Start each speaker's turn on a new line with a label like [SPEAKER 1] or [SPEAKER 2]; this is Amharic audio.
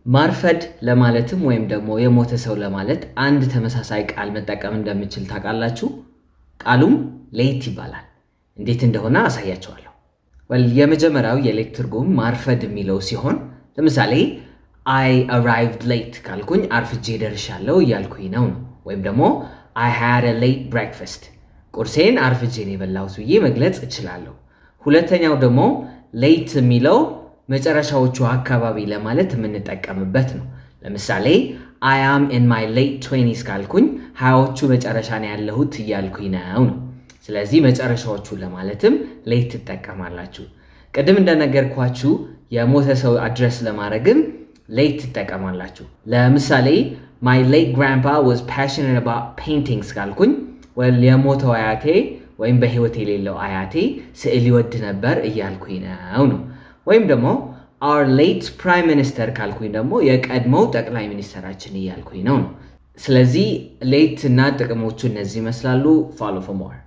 [SPEAKER 1] ማርፈድ ለማለትም ወይም ደግሞ የሞተ ሰው ለማለት አንድ ተመሳሳይ ቃል መጠቀም እንደምችል ታውቃላችሁ። ቃሉም ሌት ይባላል። እንዴት እንደሆነ አሳያቸዋለሁ። የመጀመሪያው የሌት ትርጉም ማርፈድ የሚለው ሲሆን ለምሳሌ I arrived late ካልኩኝ አርፍጄ ደርሻለሁ እያልኩኝ ነው። ወይም ደግሞ I had a late breakfast ቁርሴን አርፍጄ ነው የበላሁት ብዬ መግለጽ እችላለሁ። ሁለተኛው ደግሞ ሌት የሚለው መጨረሻዎቹ አካባቢ ለማለት የምንጠቀምበት ነው። ለምሳሌ I am in my late 20s ካልኩኝ ሃያዎቹ መጨረሻ ነው ያለሁት እያልኩኝ ነው። ስለዚህ መጨረሻዎቹ ለማለትም ሌት ትጠቀማላችሁ። ቅድም እንደነገርኳችሁ የሞተ ሰው አድረስ ለማድረግም ሌት ትጠቀማላችሁ። ለምሳሌ my late grandpa was passionate about paintings ካልኩኝ የሞተው አያቴ ወይም በህይወት የሌለው አያቴ ስዕል ይወድ ነበር እያልኩኝ ነው። ወይም ደግሞ our late prime minister ካልኩኝ ደግሞ የቀድሞው ጠቅላይ ሚኒስትራችን እያልኩኝ ነው። ስለዚህ ሌት እና ጥቅሞቹ እነዚህ ይመስላሉ። follow for more